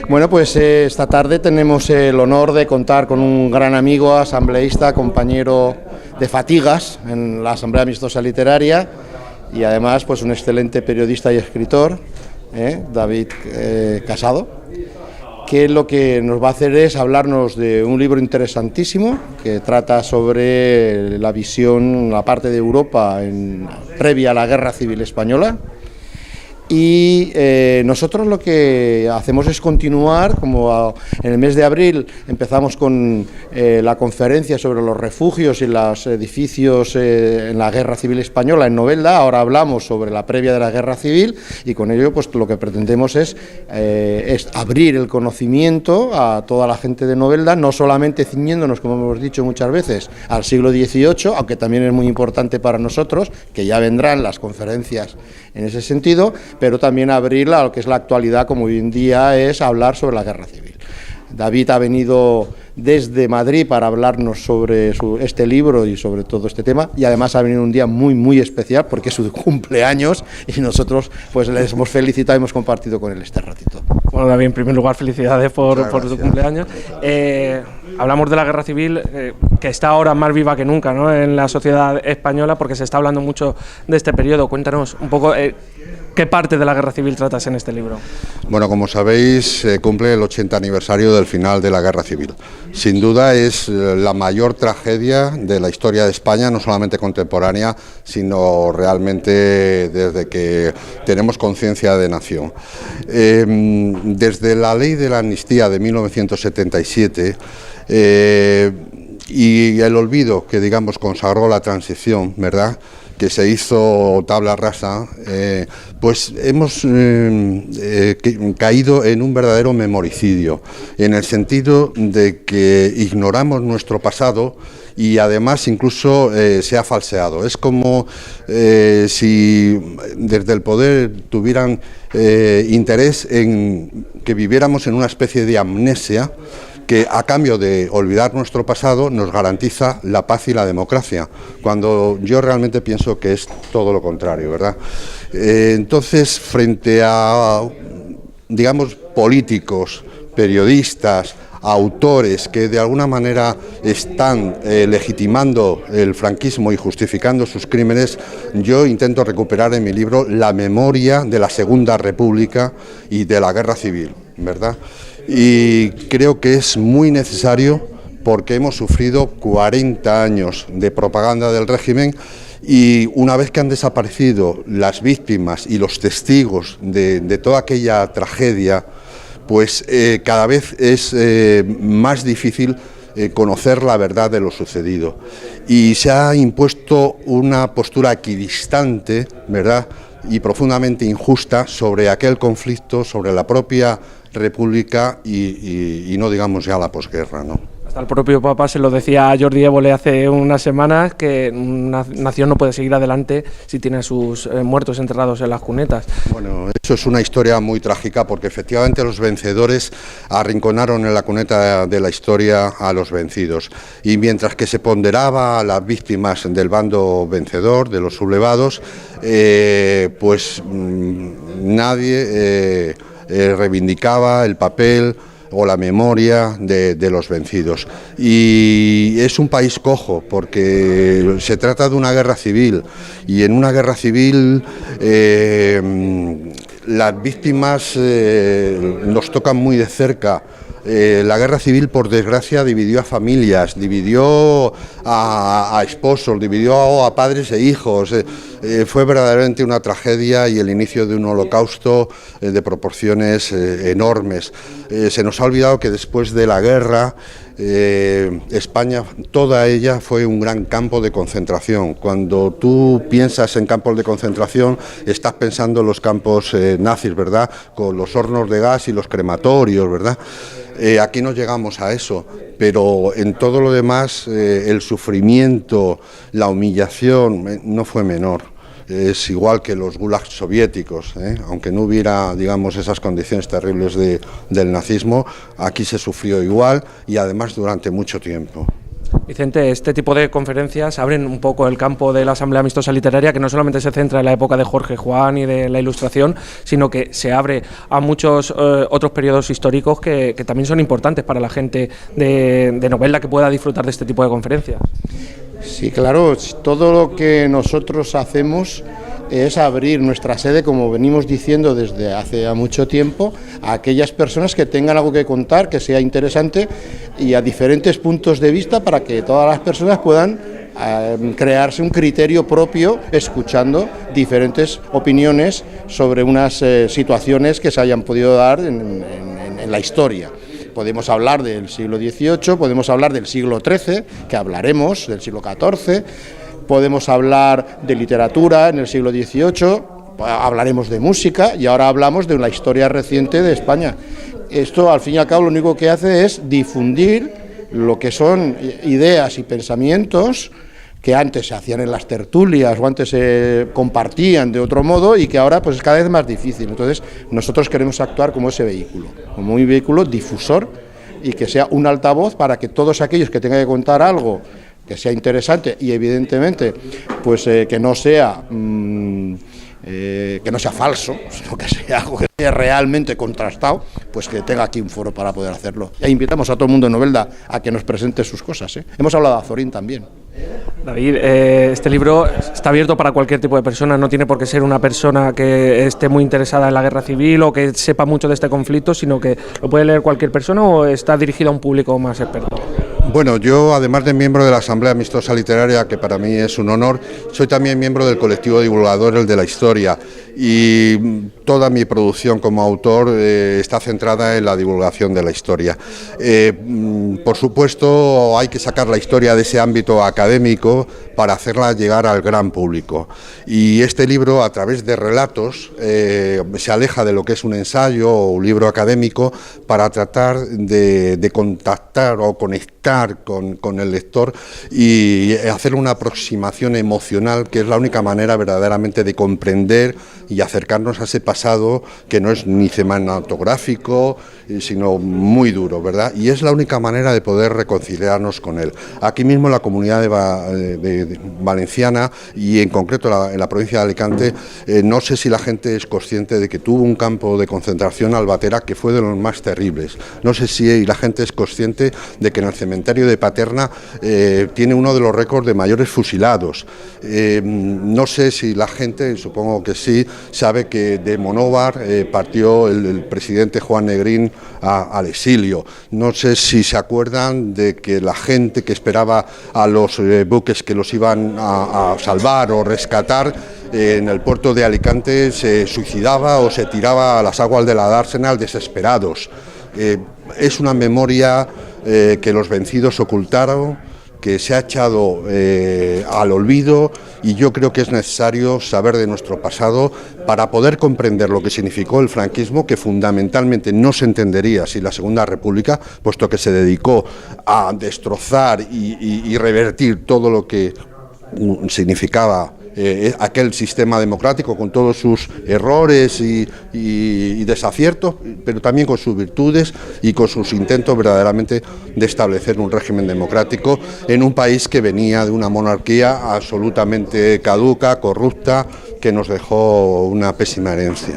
Bueno, pues esta tarde tenemos el honor de contar con un gran amigo, asambleísta, compañero de fatigas en la Asamblea Amistosa Literaria y además pues un excelente periodista y escritor, David Casado, que lo que nos va a hacer es hablarnos de un libro interesantísimo que trata sobre la visión, la parte de Europa previa a la Guerra Civil Española. Y nosotros lo que hacemos es continuar, como en el mes de abril empezamos con la conferencia sobre los refugios y los edificios en la Guerra Civil Española en Novelda. Ahora hablamos sobre la previa de la Guerra Civil y con ello pues lo que pretendemos es abrir el conocimiento a toda la gente de Novelda, no solamente ciñéndonos, como hemos dicho muchas veces, al siglo XVIII, aunque también es muy importante para nosotros, que ya vendrán las conferencias en ese sentido, pero también abrirla a lo que es la actualidad, como hoy en día es hablar sobre la Guerra Civil. David ha venido desde Madrid para hablarnos sobre este libro y sobre todo este tema, y además ha venido un día muy muy especial porque es su cumpleaños y nosotros pues les hemos felicitado y hemos compartido con él este ratito. Bueno, David, en primer lugar felicidades por tu cumpleaños. Hablamos de la Guerra Civil, que está ahora más viva que nunca, ¿no?, en la sociedad española, porque se está hablando mucho de este periodo. Cuéntanos un poco qué parte de la Guerra Civil tratas en este libro. Bueno, como sabéis, cumple el 80 aniversario del final de la Guerra Civil. Sin duda es la mayor tragedia de la historia de España, no solamente contemporánea, sino realmente desde que tenemos conciencia de nación. Desde la ley de la amnistía de 1977 y el olvido que, digamos, consagró la transición, ¿verdad?, que se hizo tabla rasa, pues hemos caído en un verdadero memoricidio, en el sentido de que ignoramos nuestro pasado y además incluso se ha falseado. Es como si desde el poder tuvieran interés en que viviéramos en una especie de amnesia, que a cambio de olvidar nuestro pasado nos garantiza la paz y la democracia, cuando yo realmente pienso que es todo lo contrario, ¿verdad? Entonces, frente a, digamos, políticos, periodistas, autores que de alguna manera están legitimando el franquismo y justificando sus crímenes, yo intento recuperar en mi libro la memoria de la Segunda República y de la Guerra Civil, ¿verdad? Y creo que es muy necesario porque hemos sufrido 40 años de propaganda del régimen y una vez que han desaparecido las víctimas y los testigos de toda aquella tragedia, pues cada vez es más difícil conocer la verdad de lo sucedido. Y se ha impuesto una postura equidistante, ¿verdad?, y profundamente injusta sobre aquel conflicto, sobre la propia República y no digamos ya la posguerra, ¿no? Hasta el propio Papa se lo decía a Jordi Évole hace unas semanas, que una nación no puede seguir adelante si tiene a sus muertos enterrados en las cunetas. Bueno, eso es una historia muy trágica porque efectivamente los vencedores arrinconaron en la cuneta de la historia a los vencidos, y mientras que se ponderaba a las víctimas del bando vencedor, de los sublevados, pues nadie reivindicaba el papel o la memoria de los vencidos. Y es un país cojo porque se trata de una guerra civil, y en una guerra civil las víctimas nos tocan muy de cerca. La guerra civil, por desgracia, dividió a familias, dividió a esposos, dividió a padres e hijos. Fue verdaderamente una tragedia y el inicio de un holocausto de proporciones enormes. Se nos ha olvidado que después de la guerra España, toda ella fue un gran campo de concentración. Cuando tú piensas en campos de concentración, estás pensando en los campos nazis, ¿verdad?, con los hornos de gas y los crematorios, ¿verdad? Aquí no llegamos a eso, pero en todo lo demás el sufrimiento, la humillación no fue menor. Es igual que los gulags soviéticos, aunque no hubiera, digamos, esas condiciones terribles del nazismo, aquí se sufrió igual y además durante mucho tiempo. Vicente, este tipo de conferencias abren un poco el campo de la Asamblea Amistosa Literaria, que no solamente se centra en la época de Jorge Juan y de la Ilustración, sino que se abre a muchos otros periodos históricos que también son importantes para la gente de Novelda que pueda disfrutar de este tipo de conferencias. Sí, claro, todo lo que nosotros hacemos es abrir nuestra sede, como venimos diciendo desde hace mucho tiempo, a aquellas personas que tengan algo que contar, que sea interesante, y a diferentes puntos de vista, para que todas las personas puedan crearse un criterio propio escuchando diferentes opiniones sobre unas situaciones que se hayan podido dar en la historia. Podemos hablar del siglo XVIII, podemos hablar del siglo XIII, que hablaremos, del siglo XIV, podemos hablar de literatura en el siglo XVIII, hablaremos de música y ahora hablamos de la historia reciente de España. Esto, al fin y al cabo, lo único que hace es difundir lo que son ideas y pensamientos que antes se hacían en las tertulias o antes se compartían de otro modo y que ahora pues es cada vez más difícil. Entonces, nosotros queremos actuar como ese vehículo, como un vehículo difusor y que sea un altavoz para que todos aquellos que tengan que contar algo que sea interesante y evidentemente pues que no sea falso, sino que sea algo que sea realmente contrastado, pues que tenga aquí un foro para poder hacerlo. E invitamos a todo el mundo en Novelda a que nos presente sus cosas. Hemos hablado de Azorín también. David, este libro está abierto para cualquier tipo de persona, no tiene por qué ser una persona que esté muy interesada en la guerra civil o que sepa mucho de este conflicto, sino que lo puede leer cualquier persona, o está dirigido a un público más experto. Bueno, yo, además de miembro de la Asamblea Amistosa Literaria, que para mí es un honor, soy también miembro del colectivo Divulgadores de la Historia, y toda mi producción como autor está centrada en la divulgación de la historia. Por supuesto, hay que sacar la historia de ese ámbito académico para hacerla llegar al gran público. Y este libro, a través de relatos, se aleja de lo que es un ensayo o un libro académico para tratar de contactar o conectar con el lector y hacer una aproximación emocional, que es la única manera verdaderamente de comprender y acercarnos a ese pasado que no es ni cinematográfico, sino muy duro, ¿verdad? Y es la única manera de poder reconciliarnos con él. Aquí mismo en la comunidad de valenciana y en concreto en la provincia de Alicante, no sé si la gente es consciente de que tuvo un campo de concentración, Albatera, que fue de los más terribles. No sé si la gente es consciente de que en el cementerio de Paterna tiene uno de los récords de mayores fusilados. No sé si la gente, supongo que sí, sabe que de Monóvar partió el presidente Juan Negrín al exilio. No sé si se acuerdan de que la gente que esperaba a los buques que los iban a salvar o rescatar en el puerto de Alicante se suicidaba o se tiraba a las aguas de la Dársena desesperados. Es una memoria que los vencidos ocultaron, que se ha echado al olvido, y yo creo que es necesario saber de nuestro pasado para poder comprender lo que significó el franquismo, que fundamentalmente no se entendería sin la Segunda República, puesto que se dedicó a destrozar y revertir todo lo que significaba aquel sistema democrático, con todos sus errores y desaciertos, pero también con sus virtudes y con sus intentos verdaderamente de establecer un régimen democrático en un país que venía de una monarquía absolutamente caduca, corrupta, que nos dejó una pésima herencia.